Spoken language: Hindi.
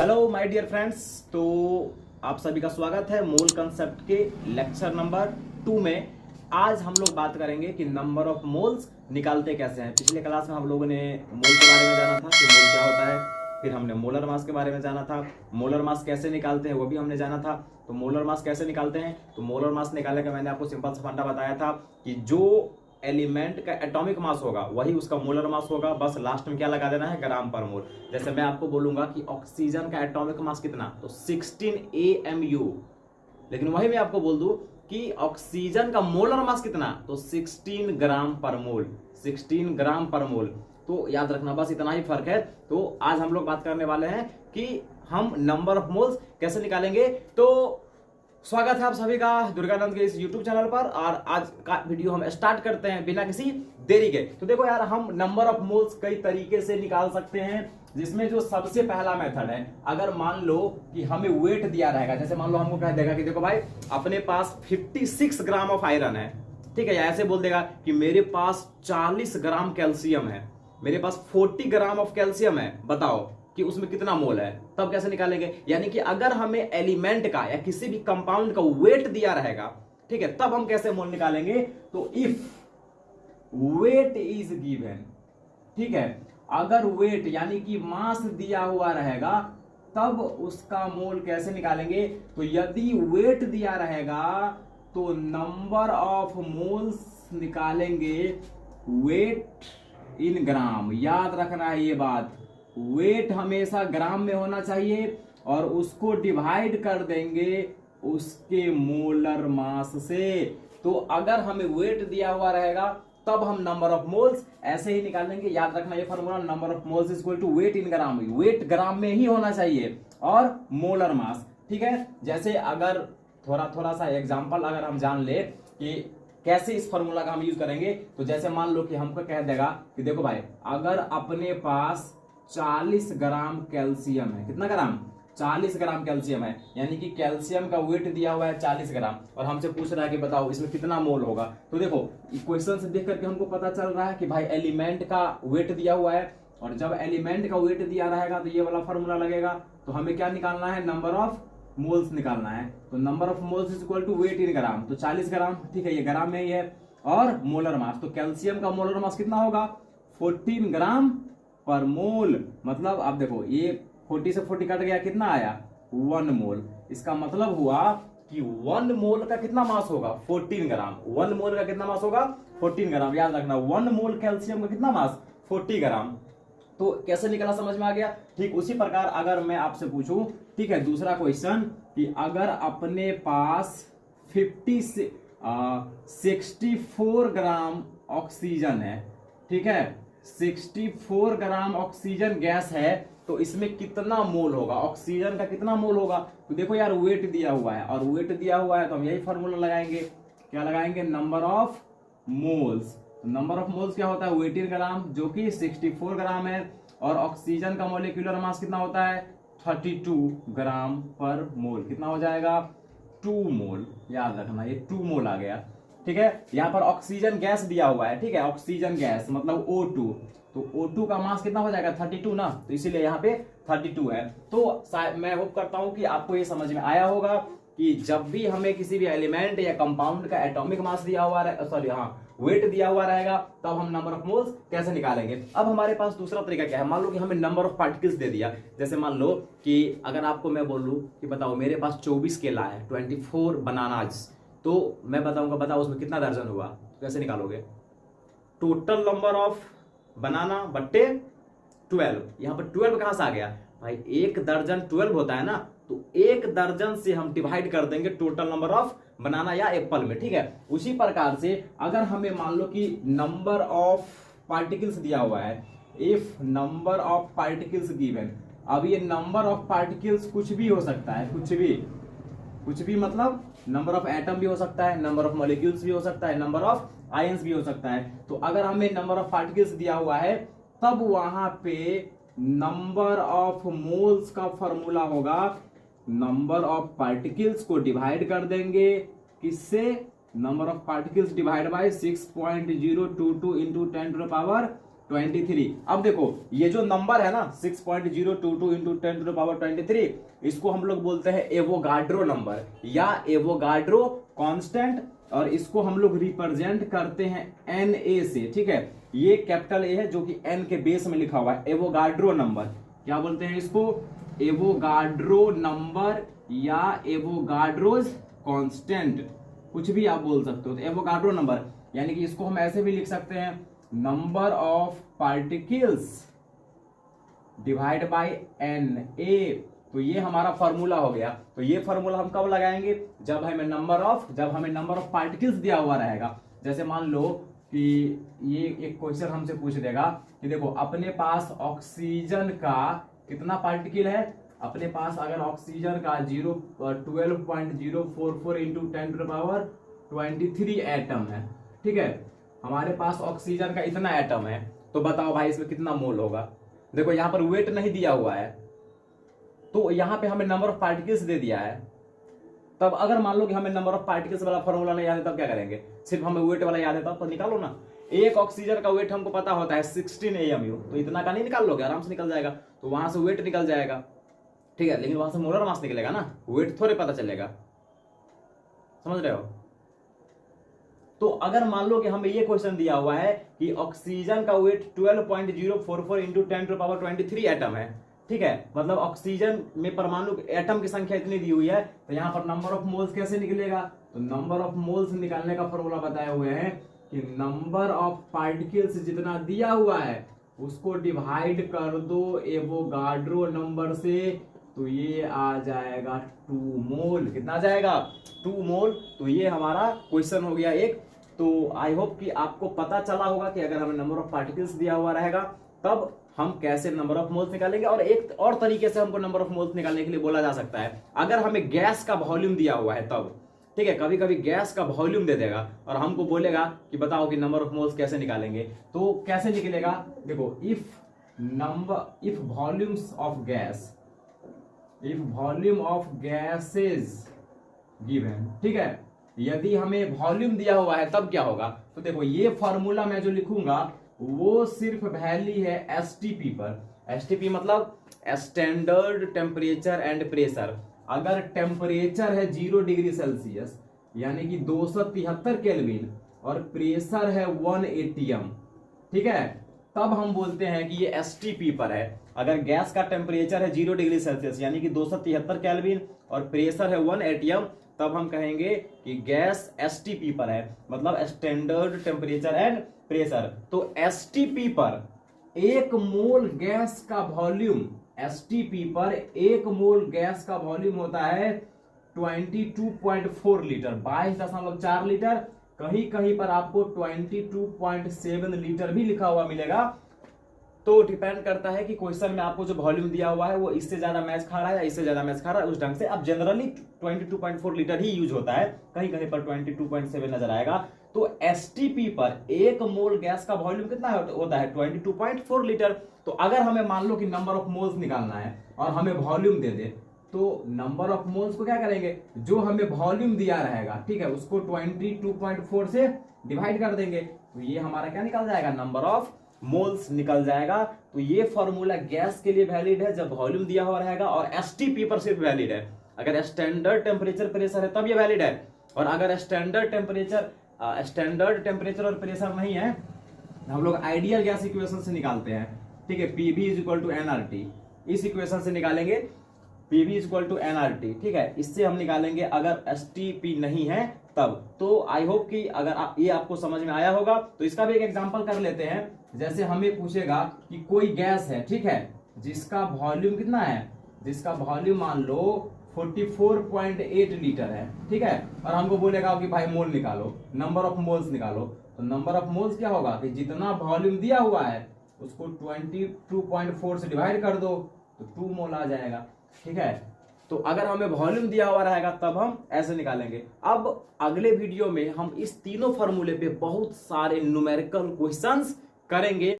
Hello my dear friends. तो आप सभी का स्वागत है मोल कंसेप्ट के लेक्चर नंबर 2 में। आज हम लोग बात करेंगे कि नंबर ऑफ मोल्स निकालते कैसे हैं। पिछले क्लास में हम लोगों ने मोल के बारे में जाना था कि मोल क्या होता है, फिर हमने मोलर मास के बारे में जाना था, मोलर मास कैसे निकालते हैं वो भी हमने जाना था। तो मोलर मास कैसे निकालते हैं, तो मोलर मास निकालने का मैंने आपको सिंपल सा फंडा बताया था कि जो एलिमेंट का एटॉमिक मास होगा वही उसका मोलर मास होगा। बस लास्ट में क्या लगा देना है, ग्राम पर मोल। जैसे मैं आपको बोलूंगा कि ऑक्सीजन का एटॉमिक मास कितना, तो 16 AMU, लेकिन वही मैं आपको बोल दूं कि ऑक्सीजन का मोलर मास कितना, तो 16 ग्राम पर मोल, 16 ग्राम पर मोल। तो याद रखना, बस इतना ही फर्क है। तो आज हम लोग बात करने वाले हैं कि हम नंबर ऑफ मोल्स कैसे निकालेंगे। तो स्वागत है आप सभी का दुर्गानंद के इस YouTube चैनल पर, और आज का वीडियो हम स्टार्ट करते हैं बिना किसी देरी के। तो देखो यार, हम नंबर ऑफ मोल्स कई तरीके से निकाल सकते हैं, जिसमें जो सबसे पहला मेथड है, अगर मान लो कि हमें वेट दिया रहेगा, जैसे मान लो हमको कह देगा कि देखो भाई अपने पास 56 ग्राम ऑफ आयरन है, ठीक है, या ऐसे बोल देगा कि मेरे पास 40 ग्राम कैल्शियम है, मेरे पास 40 ग्राम ऑफ कैल्शियम है, बताओ कि उसमें कितना मोल है। तब कैसे निकालेंगे, यानी कि अगर हमें एलिमेंट का या किसी भी कंपाउंड का वेट दिया रहेगा, ठीक है, तब हम कैसे मोल निकालेंगे। तो इफ वेट इज गिवन, ठीक है, अगर वेट यानी कि मास दिया हुआ रहेगा तब उसका मोल कैसे निकालेंगे। तो यदि वेट दिया रहेगा तो नंबर ऑफ मोल्स निकालेंगे वेट इन ग्राम। याद रखना है ये बात, वेट हमेशा ग्राम में होना चाहिए और उसको डिवाइड कर देंगे उसके मोलर मास से। तो अगर हमें वेट दिया हुआ रहेगा तब हम नंबर ऑफ मोल्स ऐसे ही निकालेंगे। याद रखना ये formula, number of moles is equal to weight in gram. Weight gram में ही होना चाहिए और मोलर मास, ठीक है। जैसे अगर थोड़ा सा एग्जांपल अगर हम जान ले कि कैसे इस फॉर्मूला का हम यूज करेंगे, तो जैसे मान लो कि हमको कह देगा कि देखो भाई अगर अपने पास 40 ग्राम कैल्शियम है, कितना ग्राम, 40 ग्राम कैल्शियम है, यानी कि कैल्शियम का वेट दिया हुआ है 40 ग्राम, और हमसे पूछ रहा है कि बताओ इसमें कितना मोल होगा। तो देखो इक्वेशन से देख करके हमको पता चल रहा है कि भाई एलिमेंट का वेट दिया हुआ है, और जब एलिमेंट का वेट दिया रहेगा तो ये वाला फॉर्मूला लगेगा। तो हमें क्या निकालना है, नंबर ऑफ मोल्स निकालना है। तो number of moles is equal to weight in gram, तो 40 ग्राम, ठीक है, ये ग्राम में ही है, और मोलर मास, तो कैल्शियम का मोलर मास कितना होगा, 14 ग्राम पर मोल। मतलब आप देखो ये 40 से 40 कट गया, कितना आया, 1 मोल। इसका मतलब हुआ कि 1 मोल का कितना मास होगा, 14 ग्राम। 1 मोल का कितना मास होगा, 14 ग्राम। याद रखना 1 मोल कैल्शियम का कितना मास, 40 ग्राम। तो कैसे निकला, समझ में आ गया। ठीक उसी प्रकार अगर मैं आपसे पूछूं, ठीक है, दूसरा क्वेश्चन, कि अगर अपने पास 64 ग्राम ऑक्सीजन है, ठीक है, 64 ग्राम ऑक्सीजन गैस है, तो इसमें कितना मोल होगा, ऑक्सीजन का कितना मोल होगा। तो देखो यार वेट दिया हुआ है, और वेट दिया हुआ है तो हम यही फॉर्मूला लगाएंगे, क्या लगाएंगे, number of moles. Number of moles क्या होता है, वेट इन ग्राम, जो कि 64 ग्राम है, और ऑक्सीजन का मॉलिक्यूलर मास कितना होता है, 32 ग्राम पर मोल। कितना हो जाएगा, 2 मोल। याद रखना ये 2 मोल आ गया, ठीक है। यहाँ पर ऑक्सीजन गैस दिया हुआ है, ठीक है, ऑक्सीजन गैस मतलब O2, तो O2 का मास कितना हो जाएगा, 32 ना, तो इसीलिए यहाँ पे 32 है। तो मैं होप करता हूं कि आपको ये समझ में आया होगा कि जब भी हमें किसी भी एलिमेंट या कंपाउंड का एटॉमिक मास दिया हुआ है, सॉरी हाँ, वेट दिया हुआ रहेगा, तब हम नंबर ऑफ मोल्स कैसे निकालेंगे। अब हमारे पास दूसरा तरीका क्या है, मान लो कि हमें नंबर ऑफ पार्टिकल्स दे दिया। जैसे मान लो कि अगर आपको मैं बोलूं कि बताओ मेरे पास 24 केला है, 24 बनानाज, तो मैं बताऊंगा बताओ उसमें कितना दर्जन हुआ, कैसे निकालोगे, टोटल नंबर ऑफ बनाना बट्टे 12। यहां पर 12 कहां से आ गया भाई, एक दर्जन 12 होता है ना, तो एक दर्जन से हम डिवाइड कर देंगे टोटल नंबर ऑफ बनाना या एप्पल में, ठीक है। उसी प्रकार से अगर हमें मान लो कि नंबर ऑफ पार्टिकल्स दिया हुआ है, if number of particles given, अब ये नंबर ऑफ पार्टिकल्स कुछ भी हो सकता है, कुछ भी मतलब नंबर ऑफ एटम भी हो सकता है, नंबर ऑफ मॉलिक्यूल्स भी हो सकता है, नंबर ऑफ आयंस भी हो सकता है। तो अगर हमें नंबर ऑफ पार्टिकल्स दिया हुआ है तब वहां पे नंबर ऑफ मोल्स का फॉर्मूला होगा, नंबर ऑफ पार्टिकल्स को डिवाइड कर देंगे किससे, number of particles divide by 6.022 into 10 to the power 23। अब देखो ये जो नंबर है ना 6.022 इंटू 10⁻23, इसको हम लोग बोलते हैं एवोगाड्रो नंबर या एवोगाड्रो कांस्टेंट, और इसको हम लोग रिप्रेजेंट करते हैं Na से। ठीक है, ये कैपिटल ए है जो कि n के बेस में लिखा हुआ है, एवोगाड्रो नंबर। क्या बोलते हैं इसको? एवोगाड्रो नंबर या एवोगाड्रोज कांस्टेंट, कुछ भी आप बोल सकते हो। तो एवोगाड्रो नंबर यानी कि इसको हम ऐसे भी लिख सकते हैं, number of particles divide bye Na। तो ये हमारा फॉर्मूला हो गया। तो ये फॉर्मूला हम कब लगाएंगे? जब हमें नंबर ऑफ पार्टिकल्स दिया हुआ रहेगा। जैसे मान लो कि ये एक क्वेश्चन हमसे पूछ देगा कि देखो अपने पास ऑक्सीजन का कितना पार्टिकल है। अपने पास अगर ऑक्सीजन का 12.044 इंटू 10⁻23 एटम है, ठीक है, हमारे पास ऑक्सीजन का इतना एटम है, तो बताओ भाई इसमें कितना मोल होगा। देखो यहां पर वेट नहीं दिया हुआ है, तो यहां पे हमें नंबर ऑफ पार्टिकल्स दे दिया है। तब अगर मान लो कि हमें नंबर ऑफ पार्टिकल्स वाला फॉर्मूला नहीं याद है, तब क्या करेंगे? सिर्फ हमें वेट वाला याद है, तब तो निकालो ना। एक ऑक्सीजन का वेट हमको पता होता है 16 AMU, तो इतना का नहीं निकाल लोगे, आराम से निकल जाएगा। तो वहां से वेट निकल जाएगा, ठीक है, लेकिन वहां से मोलर मास निकलेगा ना, वेट थोड़े पता चलेगा। समझ रहे हो? तो अगर मान लो कि हमें ये क्वेश्चन दिया हुआ है कि ऑक्सीजन का वेट 12.044 इंटू 10⁻23 एटम है, ठीक है, मतलब ऑक्सीजन में परमाणु एटम की संख्या इतनी दी हुई है, तो यहां पर नंबर ऑफ मोल्स कैसे निकलेगा? तो नंबर ऑफ मोल्स निकालने का फॉर्मूला बताए हुए हैं कि नंबर ऑफ पार्टिकल्स जितना दिया हुआ है उसको डिवाइड कर दो एवोगाड्रो नंबर से, तो ये आ जाएगा 2 मोल। कितना आ जाएगा? 2 मोल। तो ये हमारा क्वेश्चन हो गया एक। तो आई होप कि आपको पता चला होगा कि अगर हमें नंबर ऑफ पार्टिकल्स दिया हुआ रहेगा तब हम कैसे नंबर ऑफ मोल्स निकालेंगे। और एक और तरीके से हमको नंबर ऑफ मोल्स निकालने के लिए बोला जा सकता है, अगर हमें गैस का वॉल्यूम दिया हुआ है तब, ठीक है, कभी कभी गैस का वॉल्यूम दे देगा और हमको बोलेगा कि बताओ कि नंबर ऑफ मोल्स कैसे निकालेंगे। तो कैसे निकलेगा? देखो, if volumes of gas, if volume of gases given, ठीक है, यदि हमें वॉल्यूम दिया हुआ है तब क्या होगा? तो देखो ये फॉर्मूला मैं जो लिखूंगा वो सिर्फ वैल्यू है एसटीपी पर। एसटीपी मतलब स्टैंडर्ड टेम्परेचर एंड प्रेशर। अगर टेम्परेचर है 0 डिग्री सेल्सियस यानी कि 273 केल्विन और प्रेशर है 1 atm, ठीक है, तब हम बोलते हैं कि ये एसटीपी पर है। अगर गैस का टेम्परेचर है 0 डिग्री सेल्सियस यानी कि 273 केल्विन और प्रेशर है 1 atm, तब हम कहेंगे कि गैस एसटीपी पर है, मतलब स्टैंडर्ड टेम्परेचर एंड प्रेशर। तो एसटीपी पर 1 मोल गैस का वॉल्यूम, एसटीपी पर 1 मोल गैस का वॉल्यूम होता है 22.4 लीटर, 22.4 लीटर। कहीं कहीं पर आपको 22.7 लीटर भी लिखा हुआ मिलेगा। तो डिपेंड करता है कि क्वेश्चन में आपको जो वॉल्यूम दिया हुआ है वो इससे ज्यादा मैच खा रहा है या इससे ज्यादा मैच खा रहा है, उस ढंग से। अब जनरली 22.4 लीटर ही यूज होता है, कहीं कहीं पर 22.7 नजर आएगा। तो एसटीपी पर 1 मोल गैस का वॉल्यूम कितना होता है? 22.4 लीटर। तो अगर हमें मान लो कि नंबर ऑफ मोल्स निकालना है और हमें वॉल्यूम दे दे, तो नंबर ऑफ मोल्स को क्या करेंगे? जो हमें वॉल्यूम दिया रहेगा, ठीक है, उसको 22.4 से डिवाइड कर देंगे, तो ये हमारा क्या निकल जाएगा? नंबर ऑफ मोल्स निकल जाएगा। तो ये फॉर्मूला गैस के लिए वैलिड है जब वॉल्यूम दिया हुआ रहेगा, और एसटीपी पर सिर्फ वैलिड है। अगर स्टैंडर्ड टेम्परेचर प्रेशर है तब ये वैलिड है, और अगर स्टैंडर्ड टेम्परेचर और प्रेशर नहीं है, हम लोग आइडियल गैस इक्वेशन से निकालते हैं, ठीक है, PV is equal to NRT. इस इक्वेशन से निकालेंगे PV is equal to NRT, ठीक है, इससे हम निकालेंगे अगर एसटीपी नहीं है तब। तो आई होप कि अगर ये आपको समझ में आया होगा। तो इसका भी एक एग्जांपल कर लेते हैं। जैसे हमें पूछेगा कि कोई गैस है, ठीक है, जिसका वॉल्यूम कितना है? जिसका वॉल्यूम मान लो 44.8 लीटर है, ठीक है, और हमको बोलेगा कि भाई मोल निकालो, नंबर ऑफ मोल्स निकालो। तो नंबर ऑफ मोल्स क्या होगा कि जितना वॉल्यूम दिया हुआ है उसको 22.4 से डिवाइड कर दो, तो 2 मोल आ जाएगा, ठीक है। तो अगर हमें वॉल्यूम दिया हुआ रहेगा तब हम ऐसे निकालेंगे। अब अगले वीडियो में हम इस तीनों फॉर्मूले पे बहुत सारे न्यूमेरिकल क्वेश्चंस करेंगे।